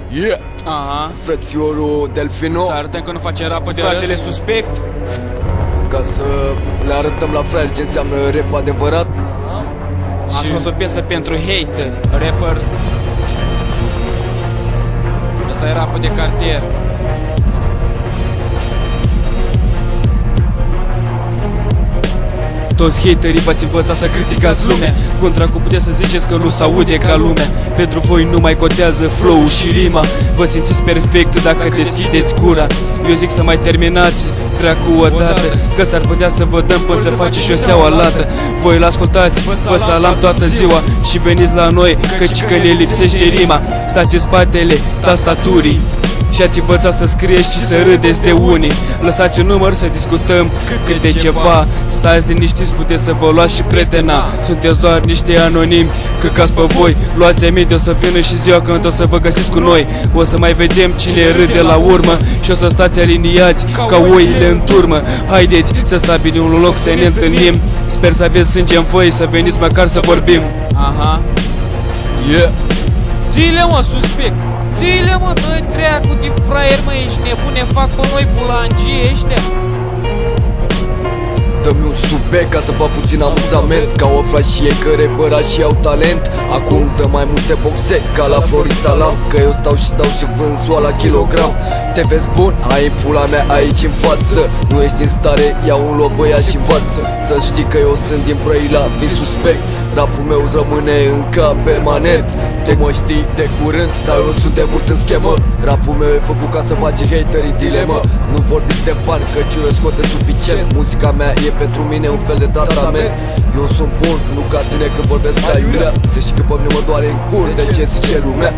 Yeah, Aha. frățiorul Delfino. Să arătăm că nu face rapă de Fratele râs. Suspect. Ca să le arătăm la fraieri ce înseamnă rap adevărat. Am Și scos o piesă pentru hater. rapper. Asta e rapă de cartier. Toți haterii v-ați învățat să criticați lumea. Cum dracu puteți să ziceți că nu s-aude ca lumea? Pentru voi nu mai contează flow-ul și rima. Vă simțiți perfect dacă deschideți gura. Eu zic să mai terminați, dracu odată, că s-ar putea să vă dăm până să face șoseaua lată. Voi îl ascultați, vă salam toată ziua și veniți la noi, căci că ne lipsește rima. Stați în spatele tastaturii și ați învățat să scrieți și să râdeți de unii. Lăsați un număr să discutăm câte ceva. Stați liniștiți, puteți să vă luați și prietena. Sunteți doar niște anonimi, căcați pe voi. Luați aminte, o să vină și ziua când o să vă găsiți cu noi. O să mai vedem cine râde la urmă și o să stați aliniați ca oile în turmă. Haideți să stabilim un loc să ne întâlnim. Sper să aveți sânge în voi, să veniți măcar să vorbim. Aha. Yeah, Zile mă, Suspect. Zile mă, dă-i treacu de fraier, mă, ești nebun, ne fac pe noi bulangii ăștia. dă-mi un subec ca să fac puțin amuzament. Ca o fra și ei că repăra și au talent. Acum dă mai multe boxe ca la Florin Salam. Că eu stau și dau și vând soa la kilogram. Te vezi bun? Ai în pula mea aici în față. Nu ești în stare, ia un loc băiat și învață. Să știi că eu sunt din Brăila, vin suspect. Rapul meu îți rămâne în cap permanent. Tu mă știi de curând, dar eu sunt de mult în schemă. Rapul meu e făcut ca să bage haterii dilemă. Nu vorbiți de bani, căci eu scoate suficient. Muzica mea e pentru mine un fel de tratament. Eu sunt bun, nu ca tine când vorbesc ca iurea. Să știi că pe mine mă doare în cur de ce zice lumea.